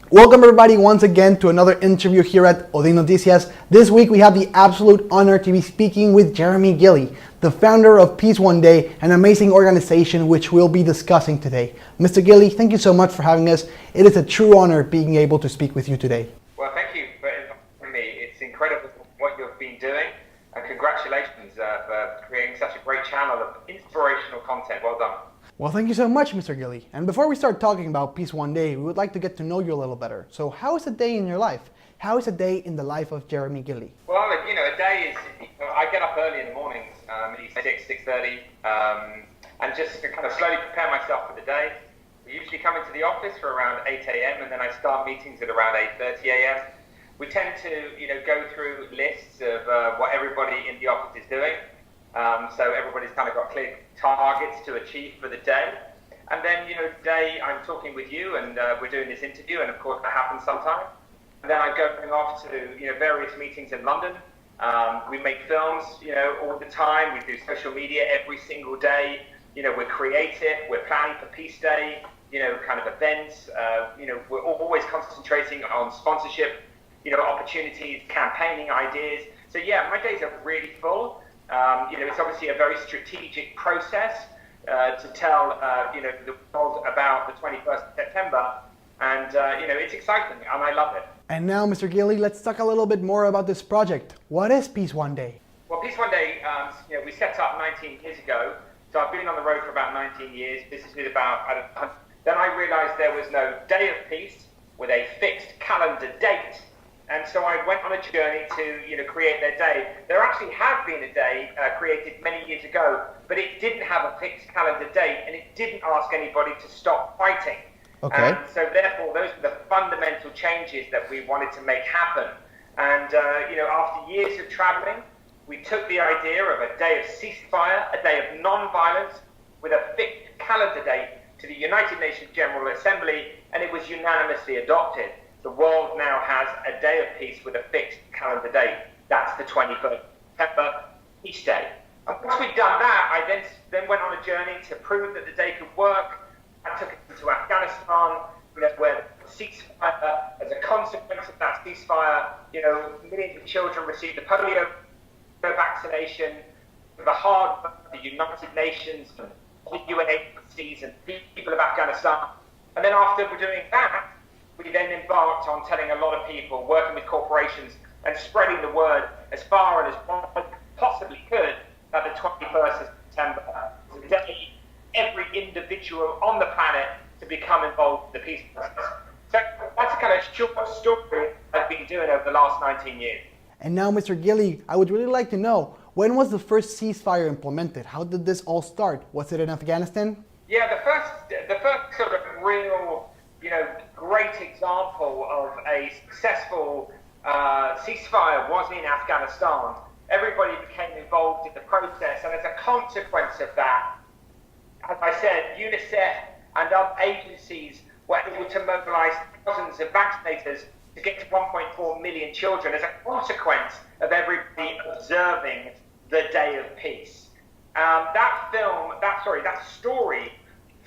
Welcome everybody once again to another interview here at Odin Noticias. This week we have the absolute honor to be speaking with Jeremy Gilley, the founder of Peace One Day, an amazing organization which we'll be discussing today. Mr. Gilley, thank you so much for having us. It is a true honor being able to speak with you today. Well, thank you for inviting me. It's incredible what you've been doing, and congratulations for creating such a great channel of inspirational content. Well done. Well, thank you so much, Mr. Gilley. And before we start talking about Peace One Day, we would like to get to know you a little better. So how is a day in your life? How is a day in the life of Jeremy Gilley? Well, a day is, I get up early in the mornings, 6:30, and just to kind of slowly prepare myself for the day. I usually come into the office for around 8 a.m. and then I start meetings at around 8:30 a.m. We tend to, go through lists of what everybody in the office is doing. So everybody's kind of got clear targets to achieve for the day. And then, today I'm talking with you and we're doing this interview, and of course that happens sometimes. And then I'm going off to, various meetings in London. We make films, all the time. We do social media every single day. We're creative. We're planning for Peace Day, kind of events. We're always concentrating on sponsorship, opportunities, campaigning ideas. So yeah, my days are really full. It's obviously a very strategic process to tell, the world about the 21st of September. And, it's exciting and I love it. And now, Mr. Gilley, let's talk a little bit more about this project. What is Peace One Day? Well, Peace One Day, we set up 19 years ago. So I've been on the road for about 19 years. This is then I realized there was no day of peace with a fixed calendar date. And so I went on a journey to, create their day. There actually had been a day created many years ago, but it didn't have a fixed calendar date, and it didn't ask anybody to stop fighting. Okay. And so therefore, those are the fundamental changes that we wanted to make happen. And, after years of traveling, we took the idea of a day of ceasefire, a day of non-violence, with a fixed calendar date to the United Nations General Assembly, and it was unanimously adopted. The world now has a day of peace with a fixed calendar date. That's the 21st of September, Peace Day. And once we'd done that, I then went on a journey to prove that the day could work. I took it to Afghanistan, where the ceasefire, as a consequence of that ceasefire, millions of children received the polio vaccination. The hard work of the United Nations, and the UN agencies, and people of Afghanistan. And then after we're doing that, we then embarked on telling a lot of people, working with corporations and spreading the word as far and as one possibly could, that the 21st of September is a day every individual on the planet to become involved in the peace process. So that's a kind of short story I've been doing over the last 19 years. And now, Mr. Gilley, I would really like to know, when was the first ceasefire implemented? How did this all start? Was it in Afghanistan? Yeah, the first sort of real, great example of a successful ceasefire was in Afghanistan. Everybody became involved in the process, and as a consequence of that, as I said, UNICEF and other agencies were able to mobilize thousands of vaccinators to get to 1.4 million children as a consequence of everybody observing the Day of Peace. That story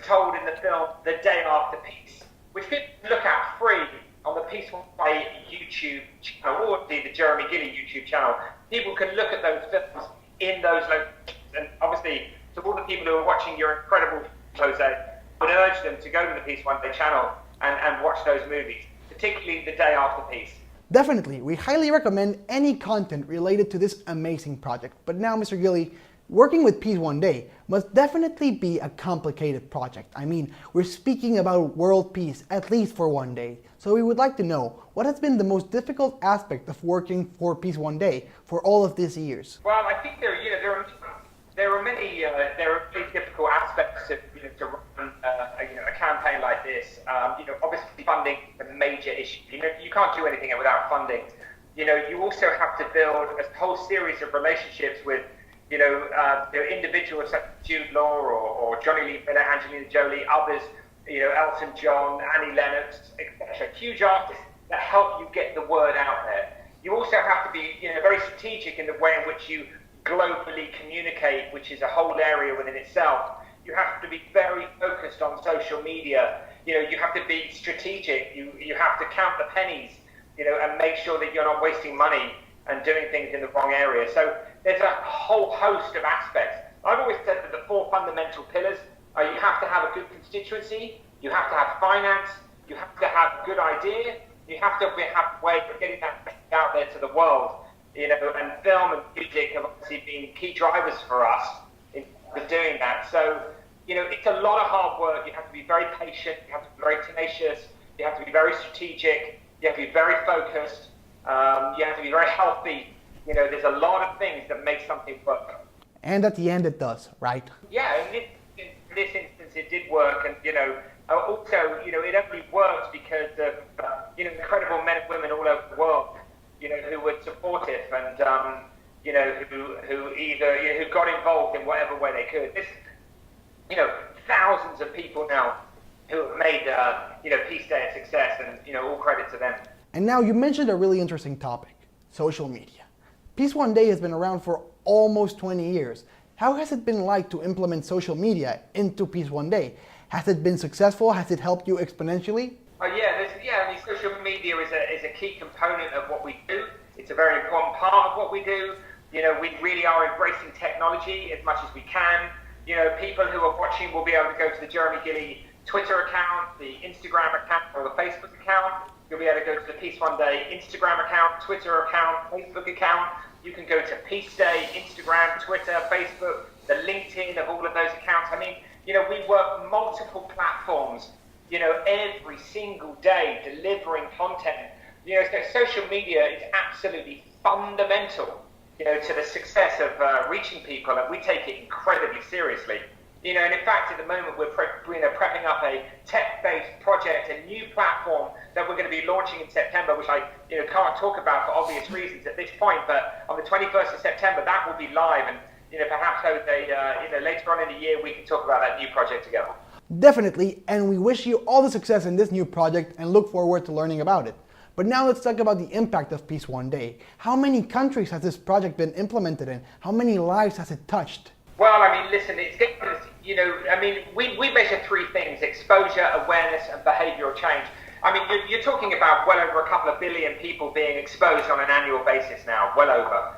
told in the film The Day After Peace, which people can look at free on the Peace One Day YouTube channel, or the Jeremy Gilley YouTube channel. People can look at those films in those locations. And obviously, to all the people who are watching your incredible Jose, I would urge them to go to the Peace One Day channel and watch those movies, particularly The Day After Peace. Definitely, we highly recommend any content related to this amazing project. But now, Mr. Gilley, working with Peace One Day must definitely be a complicated project. I mean, we're speaking about world peace, at least for one day. So we would like to know, what has been the most difficult aspect of working for Peace One Day for all of these years? Well, I think there are many difficult aspects of to run a campaign like this. Obviously funding is a major issue. You can't do anything without funding. You also have to build a whole series of relationships with individuals such as Jude Law or Johnny Lee Miller, Angelina Jolie, others, Elton John, Annie Lennox, etc. Huge artists that help you get the word out there. You also have to be very strategic in the way in which you globally communicate, which is a whole area within itself. You have to be very focused on social media. You have to be strategic. You have to count the pennies, and make sure that you're not wasting money and doing things in the wrong area. So there's a whole host of aspects. I've always said that the four fundamental pillars are: you have to have a good constituency, you have to have finance, you have to have a good idea, you have to have a way of getting that out there to the world. And film and music have obviously been key drivers for us in doing that. So, it's a lot of hard work. You have to be very patient, you have to be very tenacious, you have to be very strategic, you have to be very focused, you have to be very healthy. There's a lot of things that make something work. And at the end it does, right? Yeah, in this instance it did work, and also, it only worked because of incredible men and women all over the world, who were supportive and who got involved in whatever way they could. There's thousands of people now who have made Peace Day a success, and all credit to them. And now you mentioned a really interesting topic: social media. Peace One Day has been around for almost 20 years. How has it been like to implement social media into Peace One Day? Has it been successful? Has it helped you exponentially? Social media is a key component of what we do. It's a very important part of what we do. We really are embracing technology as much as we can. People who are watching will be able to go to the Jeremy Gilley Twitter account, the Instagram account, or the Facebook account. You'll be able to go to the Peace One Day Instagram account, Twitter account, Facebook account. You can go to Peace Day, Instagram, Twitter, Facebook, the LinkedIn of all of those accounts. We work multiple platforms, every single day delivering content. So social media is absolutely fundamental, to the success of reaching people, and we take it incredibly seriously. And in fact, at the moment, we're prepping up a tech-based project, a new platform that we're going to be launching in September, which I can't talk about for obvious reasons at this point. But on the 21st of September, that will be live, and perhaps later on in the year we can talk about that new project together. Definitely, and we wish you all the success in this new project and look forward to learning about it. But now let's talk about the impact of Peace One Day. How many countries has this project been implemented in? How many lives has it touched? Well, listen, it's we measure three things: exposure, awareness, and behavioral change. You're talking about well over a couple of billion people being exposed on an annual basis now, well over.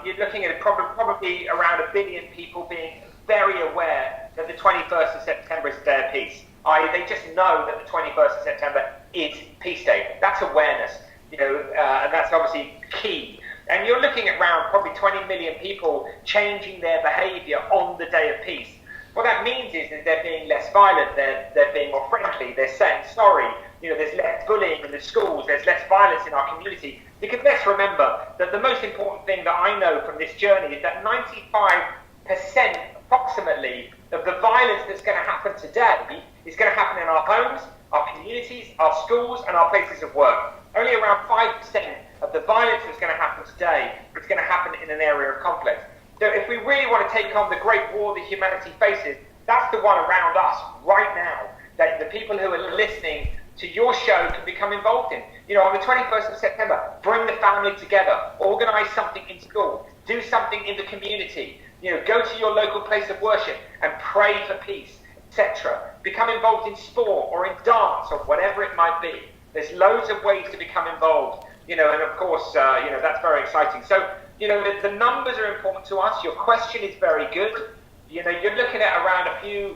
You're looking at probably around 1 billion people being very aware that the 21st of September is a day of peace. They just know that the 21st of September is Peace Day. That's awareness, and that's obviously key. And you're looking at around probably 20 million people changing their behavior on the day of peace. What that means is that they're being less violent, they're being more friendly, they're saying sorry, there's less bullying in the schools, there's less violence in our community. Because let's remember that the most important thing that I know from this journey is that 95% approximately of the violence that's going to happen today is going to happen in our homes, our communities, our schools, and our places of work. Only around 5% of the violence that's going to happen today is going to happen in an area of conflict. So if we really want to take on the great war that humanity faces, that's the one around us right now, that the people who are listening to your show can become involved in. On the 21st of September, bring the family together, organize something in school, do something in the community, go to your local place of worship and pray for peace, etc. Become involved in sport or in dance or whatever it might be. There's loads of ways to become involved, and of course, that's very exciting. So, the numbers are important to us. Your question is very good. You're looking at around a few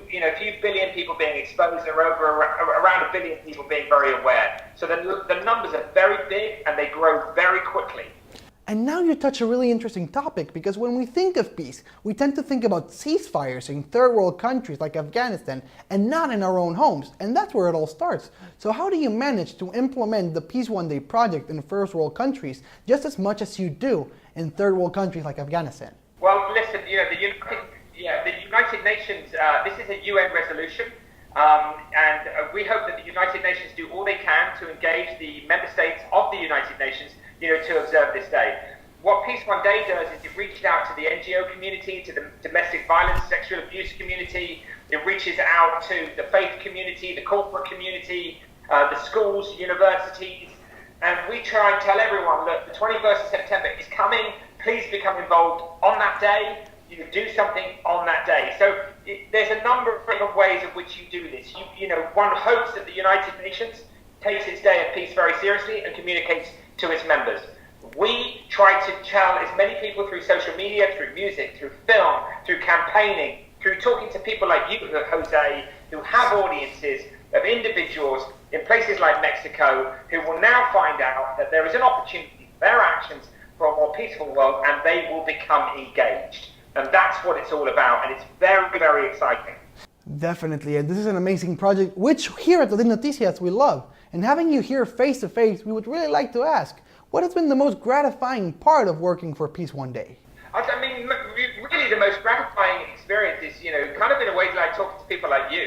billion people being exposed, and around 1 billion people being very aware. So the numbers are very big and they grow very quickly. And now you touch a really interesting topic, because when we think of peace, we tend to think about ceasefires in third world countries like Afghanistan and not in our own homes. And that's where it all starts. So how do you manage to implement the Peace One Day project in first world countries just as much as you do in third world countries like Afghanistan? Well, listen, the United Nations, this is a UN resolution, and we hope that the United Nations do all they can to engage the member states of the United Nations, to observe this day. What Peace One Day does is it reaches out to the NGO community, to the domestic violence, sexual abuse community. It reaches out to the faith community, the corporate community, the schools, universities, and we try and tell everyone, look, the 21st of September is coming. Please become involved on that day. you do something on that day. So there's a number of different ways in which you do this. One hopes that the United Nations takes its Day of Peace very seriously and communicates to its members. We try to tell as many people through social media, through music, through film, through campaigning, through talking to people like you, Jose, who have audiences of individuals in places like Mexico who will now find out that there is an opportunity for their actions for a more peaceful world, and they will become engaged. And that's what it's all about, and it's very, very exciting. Definitely, and this is an amazing project, which here at the Noticias we love. And having you here face to face, we would really like to ask, what has been the most gratifying part of working for Peace One Day? I mean, really the most gratifying experience is, kind of in a way like talking to people like you.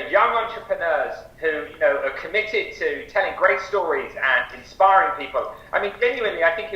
Young entrepreneurs who, are committed to telling great stories and inspiring people. I mean, genuinely, I think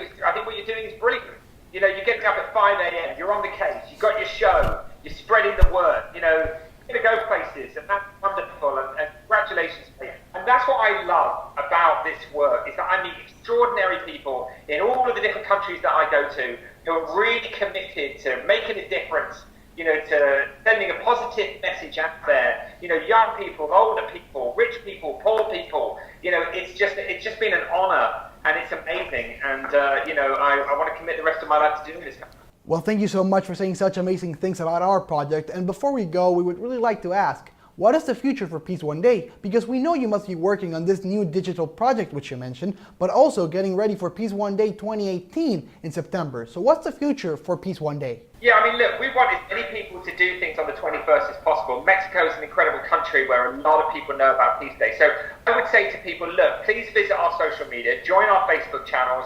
what you're doing is brilliant. You're getting up at 5 a.m., you're on the case, you've got your show, you're spreading the word, you're going to go places, and that's wonderful, and congratulations to you. And that's what I love about this work, is that I meet extraordinary people in all of the different countries that I go to who are really committed to making a difference, to sending a positive message out there. Young people, older people, rich people, poor people. It's just been an honor, and it's amazing. And I want to commit the rest of my life to doing this. Well, thank you so much for saying such amazing things about our project. And before we go, we would really like to ask, what is the future for Peace One Day? Because we know you must be working on this new digital project which you mentioned, but also getting ready for Peace One Day 2018 in September. So what's the future for Peace One Day? Yeah, I mean, look, we want as many people to do things on the 21st as possible. Mexico is an incredible country where a lot of people know about Peace Day. So I would say to people, look, please visit our social media, join our Facebook channels,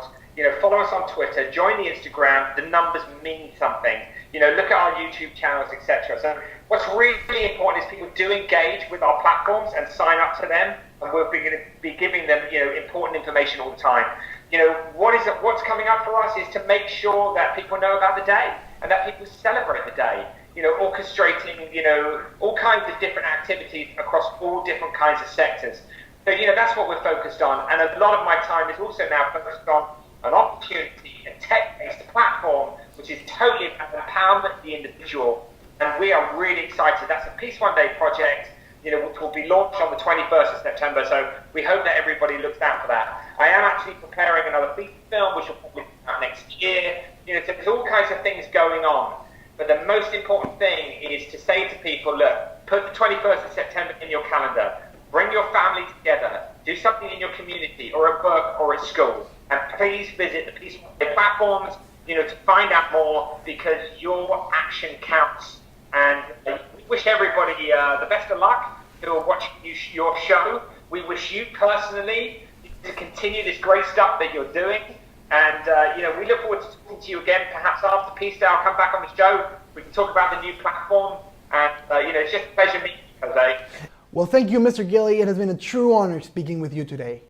follow us on Twitter, join the Instagram. The numbers mean something. Look at our YouTube channels, etc. So what's really important is people do engage with our platforms and sign up to them, and we'll be giving them, important information all the time. What's coming up for us is to make sure that people know about the day and that people celebrate the day. Orchestrating, all kinds of different activities across all different kinds of sectors. So, that's what we're focused on. And a lot of my time is also now focused on an opportunity, a tech-based platform, which is totally about empowerment of the individual. And we are really excited. That's a Peace One Day project, which will be launched on the 21st of September. So we hope that everybody looks out for that. I am actually preparing another feature film, which will probably come out next year. So there's all kinds of things going on. But the most important thing is to say to people, look, put the 21st of September in your calendar. Bring your family together. Do something in your community or at work or at school. And please visit the Peace One Day platforms, to find out more, because your action counts. And we wish everybody the best of luck who are watching your show. We wish you personally to continue this great stuff that you're doing. And, we look forward to talking to you again, perhaps after Peace Day. I'll come back on the show. We can talk about the new platform. And, it's just a pleasure meeting you, Jose. Well, thank you, Mr. Gilley. It has been a true honor speaking with you today.